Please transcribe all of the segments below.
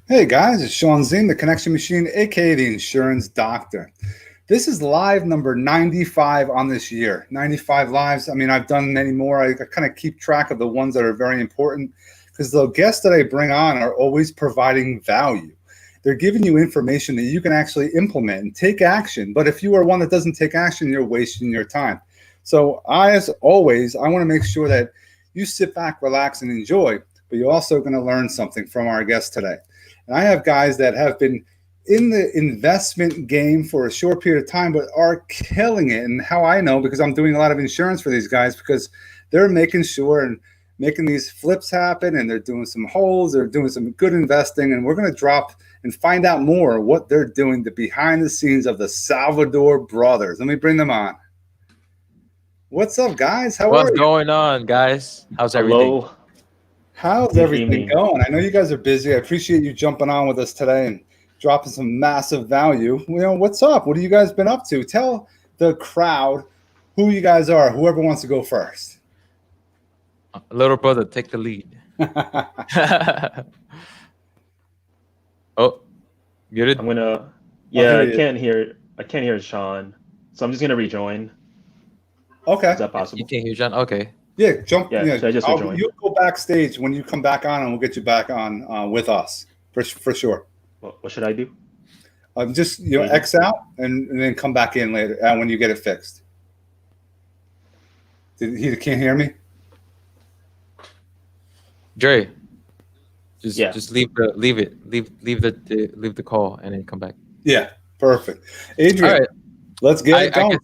Hey guys, it's Sean Zing, the Connection Machine, aka the Insurance Doctor. This is live number 95 on this year. 95 lives. I mean, I've done many more. I kind of keep track of the ones that are very important because the guests that I bring on are always providing value. They're giving you information that you can actually implement and take action. But if you are one that doesn't take action, you're wasting your time. So, as always, I want to make sure that you sit back, relax, and enjoy, but you're also going to learn something from our guest today. And I have guys that have been in the investment game for a short period of time, but are killing it. And how I know, because I'm doing a lot of insurance for these guys, because they're making sure and making these flips happen, and they're doing some holds, they're doing some good investing. And we're going to drop and find out more what they're doing, the behind the scenes of the Salvador brothers. Let me bring them on. What's up, guys? How What's are you? going on, guys? How's everything? Hello. How's Good everything evening. going? I know you guys are busy. I appreciate you jumping on with us today and dropping some massive value. What's up? What have you guys been up to? Tell the crowd who you guys are, whoever wants to go first. Little brother, take the lead. Oh, muted. I'm gonna. Here Yeah, he is. I can't hear Sean, so I'm just gonna rejoin. Okay. Is that You possible? can't hear John? Okay. Yeah, jump. Yeah. Should I just rejoin? You'll go backstage when you come back on, and we'll get you back on with us for sure. What should I do? Just Maybe. X out and then come back in later when you get it fixed. He can't hear me. Dre, Yeah. just leave the call and then come back. Yeah, perfect. Adrian, All right. let's get it I going.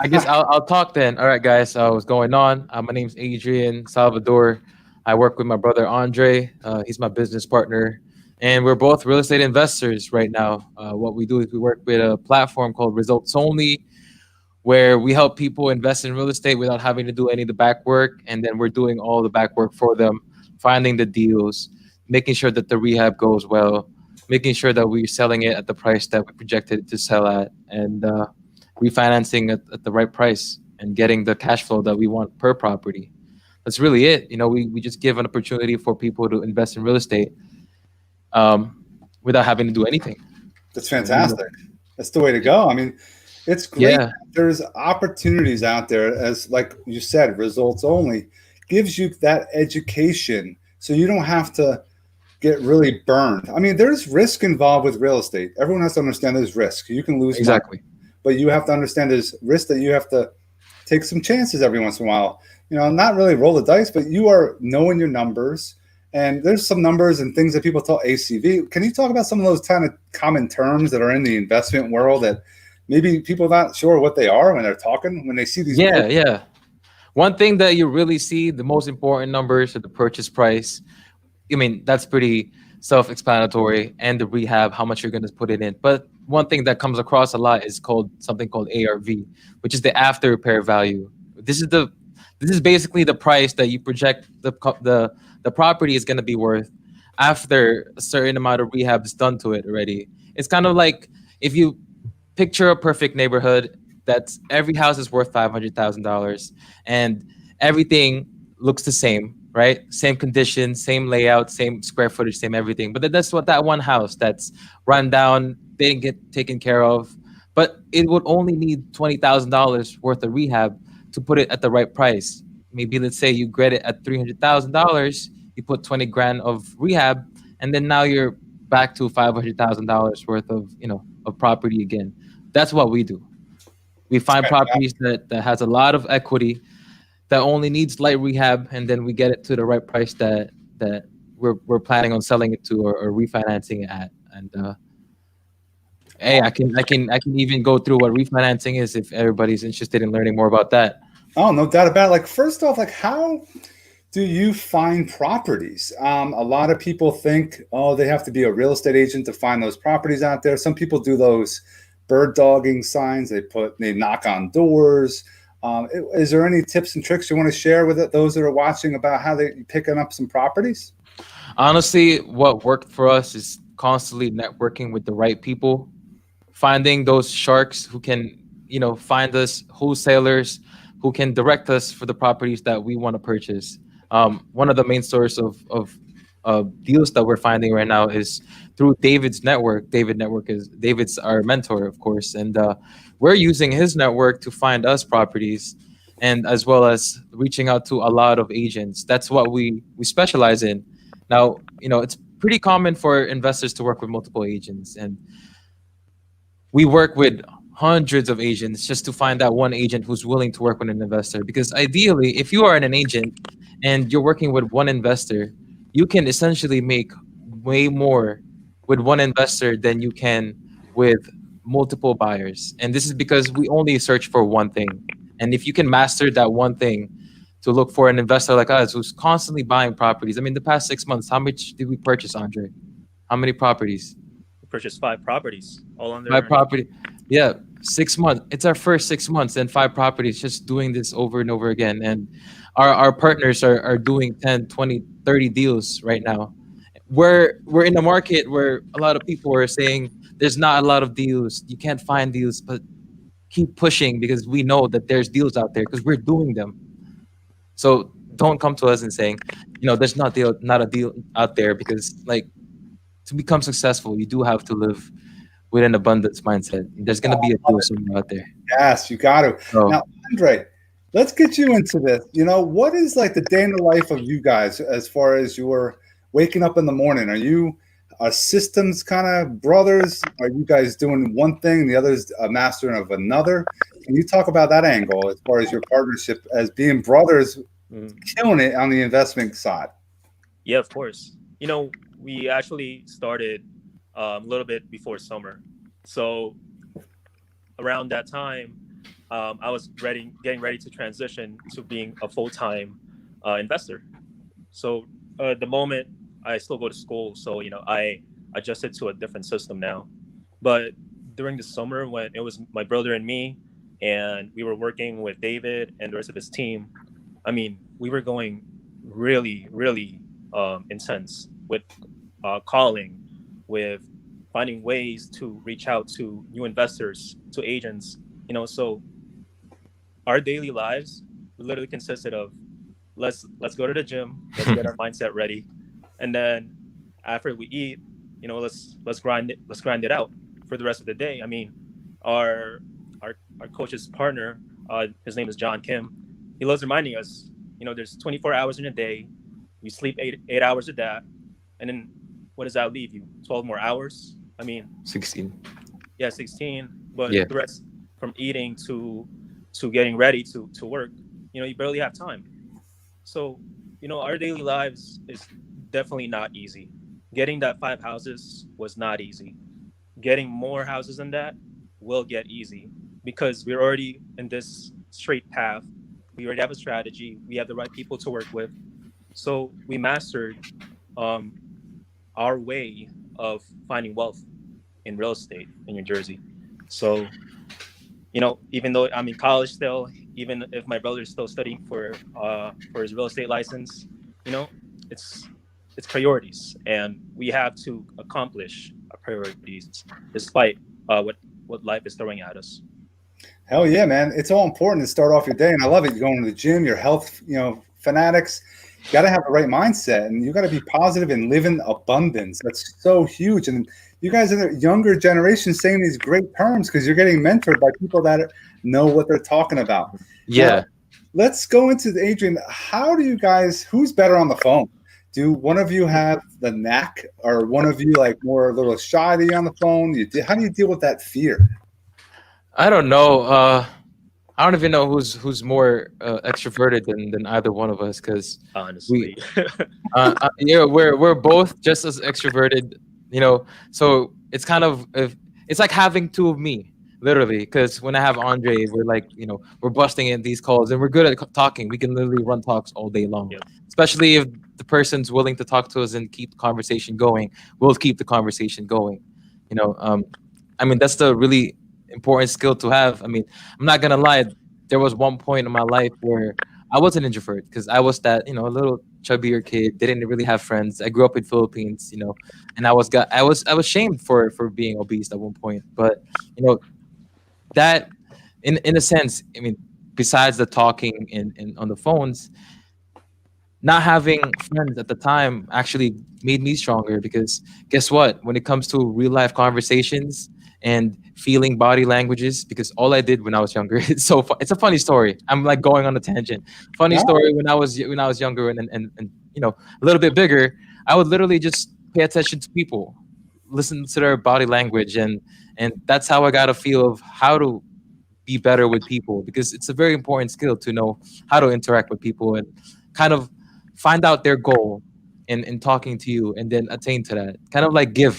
guess I'll talk then. All right, guys. So what's going on? My name's Adrian Salvador. I work with my brother Andre. He's my business partner, and we're both real estate investors right now. What we do is we work with a platform called Results Only, where we help people invest in real estate without having to do any of the back work, and then we're doing all the back work for them, finding the deals, making sure that the rehab goes well, making sure that we're selling it at the price that we projected it to sell at, and refinancing at the right price and getting the cash flow that we want per property. That's really it. We just give an opportunity for people to invest in real estate without having to do anything. That's fantastic. That's the way to go. I mean, it's great. Yeah. There's opportunities out there, as like you said, results only gives you that education, so you don't have to get really burned. I mean, there's risk involved with real estate. Everyone has to understand there's risk. You can lose money, Exactly. but you have to understand there's risk that you have to take some chances every once in a while. Not really roll the dice, but you are knowing your numbers. And there's some numbers and things that people call ACV. Can you talk about some of those kind of common terms that are in the investment world that maybe people are not sure what they are when they're talking, when they see these? Yeah. One thing that you really see, the most important numbers are the purchase price. I mean, that's pretty self-explanatory, and the rehab, how much you're going to put it in. But one thing that comes across a lot is something called ARV, which is the after repair value. This is basically the price that you project the property is going to be worth after a certain amount of rehab is done to it already. It's kind of like if you picture a perfect neighborhood that's every house is worth $500,000 and everything looks the same, right? Same conditions, same layout, same square footage, same everything. But then that's what that one house that's run down, didn't get taken care of, but it would only need $20,000 worth of rehab to put it at the right price. Maybe let's say you get it at $300,000, you put 20 grand of rehab, and then now you're back to $500,000 worth of property again. That's what we do. We find properties that has a lot of equity that only needs light rehab, and then we get it to the right price that we're planning on selling it to or refinancing it at. And hey, I can even go through what refinancing is if everybody's interested in learning more about that. Oh, no doubt about it. Like, first off, like, how do you find properties? A lot of people think, oh, they have to be a real estate agent to find those properties out there. Some people do those bird dogging signs. They knock on doors. Is there any tips and tricks you want to share with those that are watching about how they picking up some properties? Honestly, what worked for us is constantly networking with the right people, finding those sharks who can, find us wholesalers who can direct us for the properties that we want to purchase. One of the main source of deals that we're finding right now is through David's network. David's our mentor, of course, and we're using his network to find us properties, and as well as reaching out to a lot of agents. That's what we specialize in. Now, it's pretty common for investors to work with multiple agents, and we work with hundreds of agents just to find that one agent who's willing to work with an investor. Because ideally, if you are an agent and you're working with one investor, you can essentially make way more with one investor than you can with multiple buyers. And this is because we only search for one thing. And if you can master that one thing to look for an investor like us who's constantly buying properties. I mean, the past 6 months, how much did we purchase, Andre? How many properties? We purchased 5 properties, all under Five our name. property. Yeah, 6 months. It's our first 6 months and five properties, just doing this over and over again. And our partners are doing 10, 20, 30 deals right now. We're in a market where a lot of people are saying there's not a lot of deals. You can't find deals, but keep pushing because we know that there's deals out there because we're doing them. So don't come to us and saying, there's not a deal out there, because like, to become successful, you do have to live with an abundance mindset. There's gonna be a deal somewhere out there. Yes, you got to. So Now, Andre, let's get you into this. What is like the day in the life of you guys as far as your waking up in the morning? Are you systems kind of brothers? Are you guys doing one thing, the other's a master of another? Can you talk about that angle as far as your partnership as being brothers, Mhm. killing it on the investment side? Yeah, of course. We actually started a little bit before summer. So around that time, I was getting ready to transition to being a full-time investor. So the moment I still go to school, so I adjusted to a different system now. But during the summer, when it was my brother and me, and we were working with David and the rest of his team, I mean, we were going really, really intense with calling, with finding ways to reach out to new investors, to agents. So our daily lives literally consisted of let's go to the gym, let's get our mindset ready, and then after we eat, let's grind it out for the rest of the day. I mean, our our coach's partner, his name is John Kim. He loves reminding us, there's 24 hours in a day. We sleep eight hours of that, and then what does that leave you? 12 more hours. I mean, 16. yeah, 16. But Yeah. the rest, from eating to getting ready to work, you barely have time. So, our daily lives is definitely not easy. Getting that 5 houses was not easy. Getting more houses than that will get easy because we're already in this straight path. We already have a strategy. We have the right people to work with. So we mastered um, our way of finding wealth in real estate in New Jersey. So, even though I'm in college still, even if my brother is still studying for his real estate license, you know, it's it's priorities, and we have to accomplish our priorities despite what life is throwing at us. Hell yeah, man. It's all important to start off your day. And I love it. You're going to the gym, your health, fanatics. You got to have the right mindset and you got to be positive and live in abundance. That's so huge. And you guys are the younger generation saying these great terms because you're getting mentored by people that know what they're talking about. Yeah. Now, let's go into Adrian. How do you guys, who's better on the phone? Do one of you have the knack or one of you like more a little shy on the phone? How do you deal with that fear? I don't know. I don't even know who's more extroverted than either one of us, because Honestly, we're both just as extroverted, So it's kind of it's like having two of me, literally. Because when I have Andre, we're like, we're busting in these calls and we're good at talking. We can literally run talks all day long, Yep. especially if the person's willing to talk to us and keep the conversation going. We'll keep the conversation going. I mean, that's the really important skill to have. I mean, I'm not gonna lie. There was one point in my life where I was an introvert because I was that a little chubbier kid, didn't really have friends. I grew up in Philippines, and I was shamed for being obese at one point. But that in a sense, I mean, besides the talking and on the phones, not having friends at the time actually made me stronger because guess what? When it comes to real life conversations and feeling body languages, because all I did when I was younger, it's a funny story. I'm like going on a tangent. Funny No, story when I was younger and you know a little bit bigger, I would literally just pay attention to people, listen to their body language, and that's how I got a feel of how to be better with people because it's a very important skill to know how to interact with people and kind of find out their goal in talking to you and then attain to that. Kind of like give.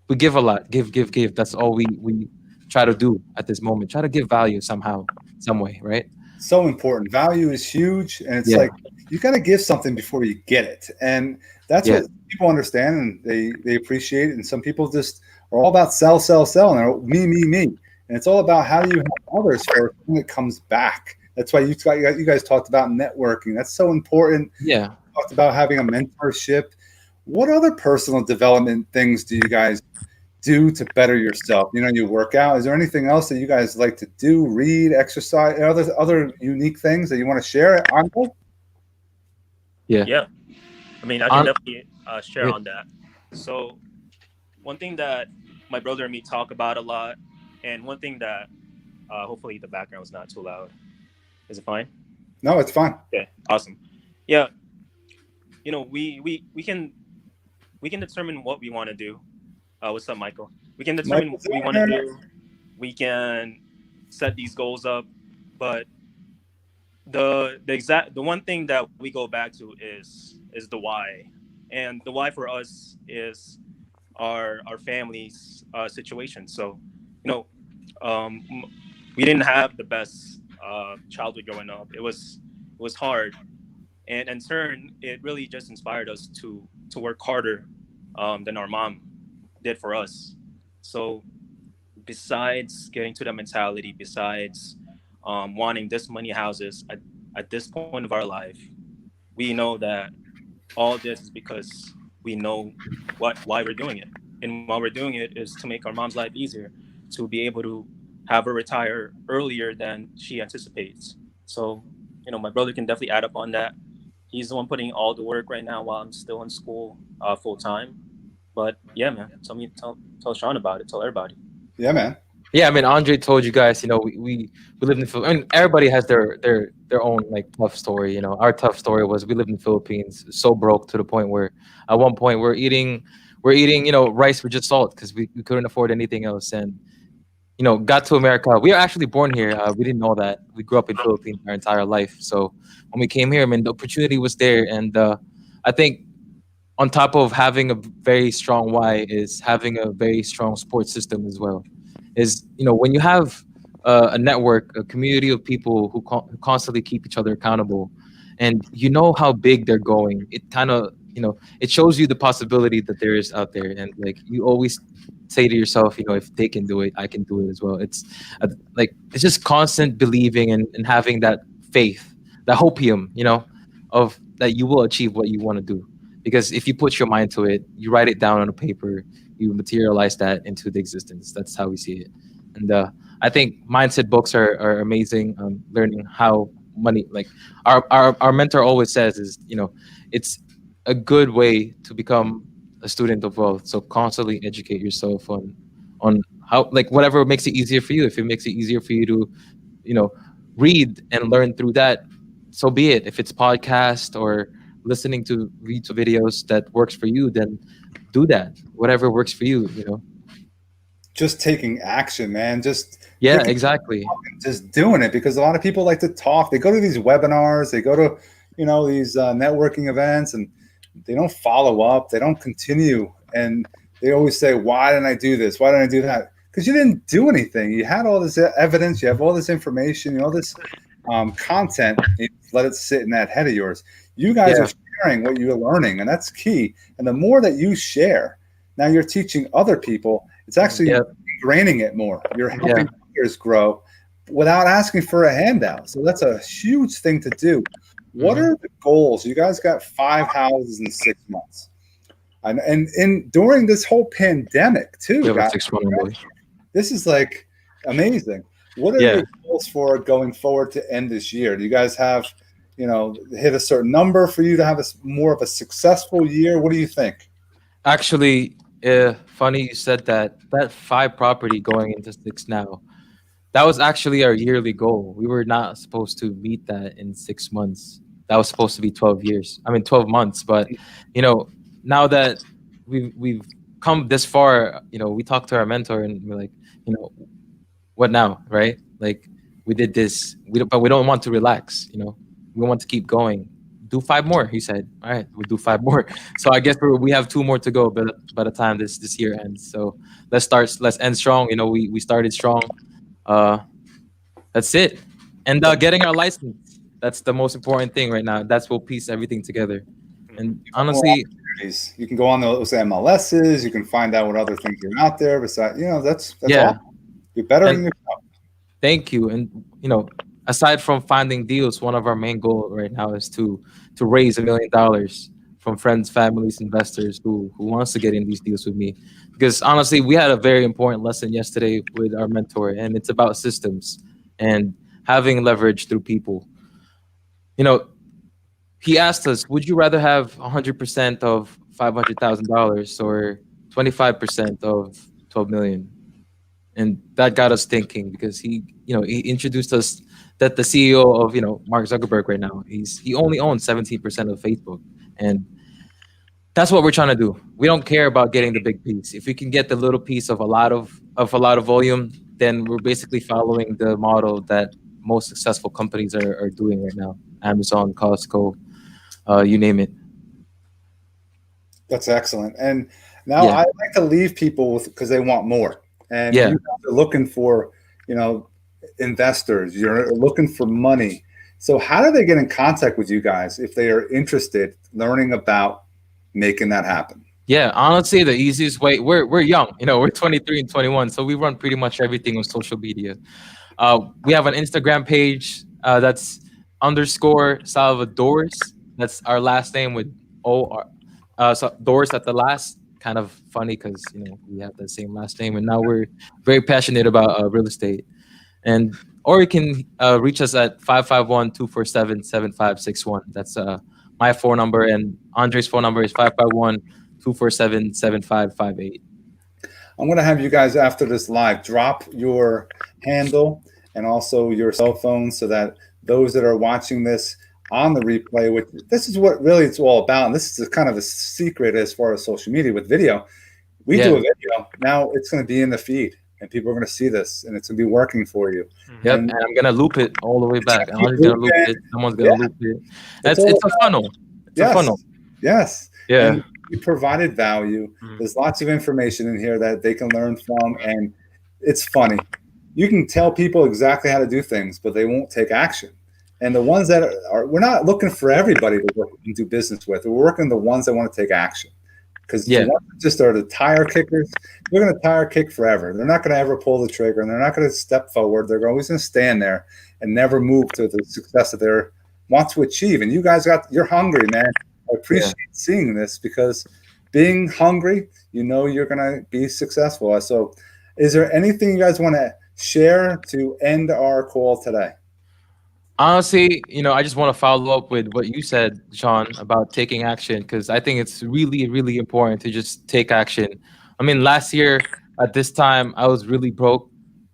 We give a lot. Give. That's all we try to do at this moment. Try to give value somehow, some way, right? so important. Value is huge, and it's Yeah. like you got to give something before you get it, and that's Yeah. what people understand and they appreciate it. And some people just are all about sell, sell, sell, and they're me, and it's all about how do you help others first when it comes back. That's why you guys talked about networking. That's so important. Yeah. Talked about having a mentorship. What other personal development things do you guys do to better yourself? You know, you work out. Is there anything else that you guys like to do? Read, exercise, other unique things that you want to share? Yeah. Yeah, I mean, I can On, definitely share yeah. on that. So one thing that my brother and me talk about a lot, and one thing that hopefully the background is not too loud. Is it fine? No, it's fine. Okay, awesome. Yeah, you know, we can determine what we want to do. What's up, Michael? We can determine what Michael's we want to there. do. We can set these goals up, but the one thing that we go back to is the why, and the why for us is our family's situation. So, you know, we didn't have the best childhood growing up. It was hard, and in turn, it really just inspired us to work harder than our mom did for us. So, besides getting to that mentality, besides wanting this many houses at this point of our life, we know that all this is because we know why we're doing it, and why we're doing it is to make our mom's life easier, to be able to have her retire earlier than she anticipates. So, you know, my brother can definitely add up on that. He's the one putting all the work right now while I'm still in school full time. But yeah, man, tell Sean about it. Tell everybody. Yeah, man. Yeah, I mean, Andre told you guys, you know, we lived in Phil. I mean, everybody has their own like tough story. You know, our tough story was we lived in the Philippines, so broke to the point where at one point we're eating, you know, rice with just salt because we couldn't afford anything else. And you know, got to America. We are actually born here. We didn't know that. We grew up in Philippines our entire life. So when we came here, I mean, the opportunity was there, and I think on top of having a very strong why is having a very strong support system as well. Is you know when you have a network, a community of people who constantly keep each other accountable, and you know how big they're going, it kind of you know it shows you the possibility that there is out there, and like you always say to yourself, you know, if they can do it, I can do it as well. It's like it's just constant believing and having that faith, that hopium, you know, of that you will achieve what you want to do because if you put your mind to it, you write it down on a paper, you materialize that into the existence. That's how we see it. And I think mindset books are amazing. Learning how money, like our mentor always says, is you know, it's a good way to become a student of wealth. So constantly educate yourself on how like whatever makes it easier for you. If it makes it easier for you to, you know, read and learn through that, so be it. If it's podcast or listening to YouTube videos that works for you, then do that. Whatever works for you, you know. Just taking action, man. Just Yeah, picking exactly. up and just doing it because a lot of people like to talk. They go to these webinars, they go to, you know, these networking events, and they don't follow up. They don't continue, and they always say, "Why didn't I do this? Why didn't I do that?" Because you didn't do anything. You had all this evidence. You have all this information. You know this content. You let it sit in that head of yours. You guys Yeah. are sharing what you're learning, and that's key. And the more that you share, now you're teaching other people. It's actually Yeah. ingraining it more. You're Yeah. helping others grow without asking for a handout. So that's a huge thing to do. What Mhm. are the goals? You guys got 5 houses in 6 months. And during this whole pandemic too, We have a guys, 6-1 boy. this is like amazing. What are Yeah. your goals for going forward to end this year? Do you guys have, hit a certain number for you to have more of a successful year? What do you think? Actually, funny you said that. That 5 property going into 6 now. That was actually our yearly goal. We were not supposed to meet that in 6 months. That was supposed to be 12 years. I mean, 12 months. But you know, now that we've come this far, we talked to our mentor and we're like, you know, what now, right? Like we did this, but we don't want to relax. We want to keep going. Do 5 more, he said. All right, we'll do 5 more. So I guess we have 2 more to go, but by the time this year ends. So let's end strong. We started strong. Uh, that's it. And getting our license. That's the most important thing right now. That's what piece everything together. And honestly, you can go on those MLSs. You can find out what other things are out there. Besides, that's yeah. all. You're better And than yourself. thank you. And aside from finding deals, one of our main goals right now is to raise $1 million from friends, families, investors who wants to get in these deals with me. Because honestly, we had a very important lesson yesterday with our mentor, and it's about systems and having leverage through people. He asked us, would you rather have 100% of $500,000 or 25% of 12 million? And that got us thinking because he introduced us that the CEO of Mark Zuckerberg right now, he only owns 17% of Facebook, and that's what we're trying to do. We don't care about getting the big piece. If we can get the little piece of a lot of volume, then we're basically following the model that most successful companies are doing right now. Amazon, Costco, you name it. That's excellent. And now I like to leave people because they want more. And you guys are looking for, investors. You're looking for money. So how do they get in contact with you guys if they are interested learning about making that happen? Yeah, honestly, the easiest way, we're young, we're 23 and 21, so we run pretty much everything on social media. We have an Instagram page that's _Salvadors. That's our last name with O-R. So Doors at the last. Kind of funny because we have the same last name, and now we're very passionate about real estate. Or you can reach us at 551-247-7561. That's my phone number, and Andre's phone number is 551-247-7558. I'm going to have you guys after this live drop your handle and also your cell phone so that those that are watching this on the replay, which this is what really it's all about, and this is kind of a secret as far as social media with video. We do a video now; it's going to be in the feed, and people are going to see this, and it's going to be working for you. Yep, and I'm going to loop it all the way back. I'm going to loop it. Someone's going to loop it. It's a funnel. It's a funnel. Yes. Yeah. And we provided value. There's lots of information in here that they can learn from, and it's funny. You can tell people exactly how to do things, but they won't take action. And the ones that we're not looking for everybody to work and do business with. We're working the ones that want to take action. Because the ones that just are the tire kickers, they're going to tire kick forever. They're not going to ever pull the trigger, and they're not going to step forward. They're always going to stand there and never move to the success that they want to achieve. And you guys you're hungry, man. I appreciate seeing this because being hungry, you're going to be successful. So is there anything you guys want to share to end our call today? Honestly, I just want to follow up with what you said, Sean, about taking action, because I think it's really, really important to just take action. I mean, last year at this time, I was really broke.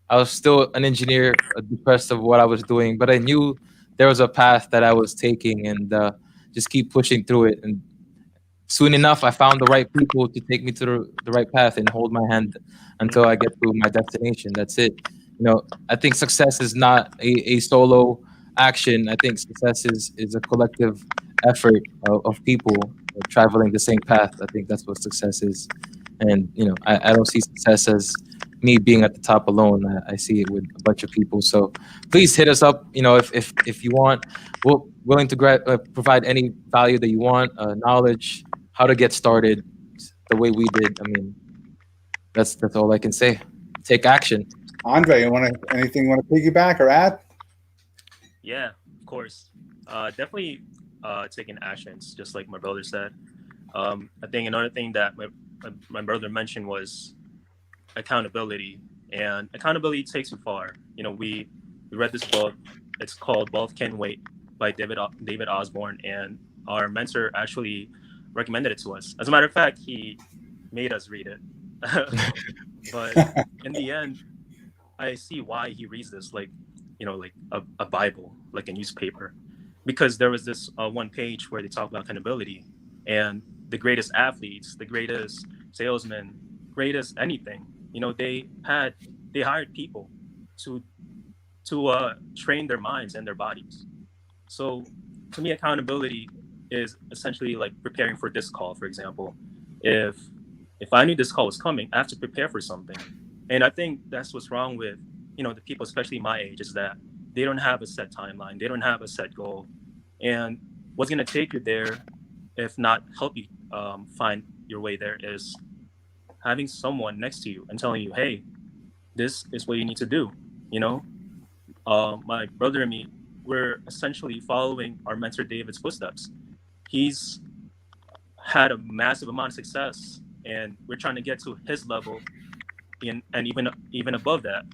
I was still an engineer, depressed of what I was doing, but I knew there was a path that I was taking and just keep pushing through it. And soon enough, I found the right people to take me to the right path and hold my hand until I get to my destination. That's it. I think success is not a solo action. I think success is a collective effort of people traveling the same path. I think that's what success is. And I don't see success as me being at the top alone. I see it with a bunch of people. So please hit us up. If you want, we're willing to provide any value that you want, knowledge, how to get started the way we did. I mean, that's all I can say. Take action. Andre, anything you want to piggyback or add? Yeah, of course. Definitely taking actions, just like my brother said. I think another thing that my brother mentioned was accountability, and accountability takes you far. We read this book. It's called Wealth Can Wait. by David Osborne, and our mentor actually recommended it to us. As a matter of fact, he made us read it. But in the end, I see why he reads this like, like a Bible, like a newspaper, because there was this one page where they talk about accountability, and the greatest athletes, the greatest salesmen, greatest anything, they hired people to train their minds and their bodies. So to me, accountability is essentially like preparing for this call, for example. If I knew this call was coming, I have to prepare for something. And I think that's what's wrong with, the people, especially my age, is that they don't have a set timeline. They don't have a set goal. And what's going to take you there, if not help you find your way there, is having someone next to you and telling you, hey, this is what you need to do. My brother and me, we're essentially following our mentor David's footsteps. He's had a massive amount of success, and we're trying to get to his level and even above that.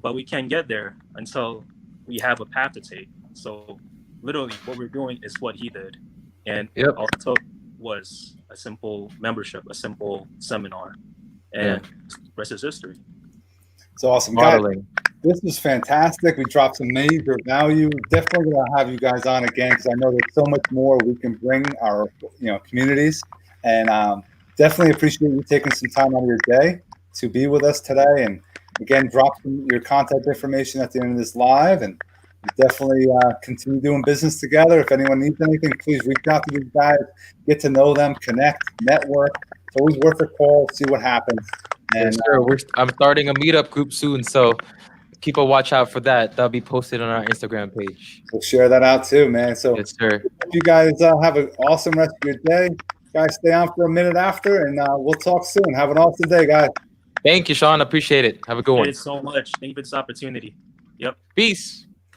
But we can't get there until we have a path to take. So literally what we're doing is what he did. And all it took was a simple membership, a simple seminar, and the rest is history. It's awesome. Guys, this was fantastic. We dropped some major value. Definitely going to have you guys on again, because I know there's so much more we can bring our communities. And definitely appreciate you taking some time out of your day to be with us today. And again, drop your contact information at the end of this live, and definitely continue doing business together. If anyone needs anything, please reach out to these guys, get to know them, connect, network. It's always worth a call, see what happens. And I'm starting a meetup group soon, so keep a watch out for that. That'll be posted on our Instagram page. We'll share that out too, man. So yes, sir. Hope you guys have an awesome rest of your day. Guys, stay on for a minute after, and we'll talk soon. Have an awesome day, guys. Thank you, Sean. Appreciate it. Have a good one. Thank you so much. Thank you for this opportunity. Yep. Peace.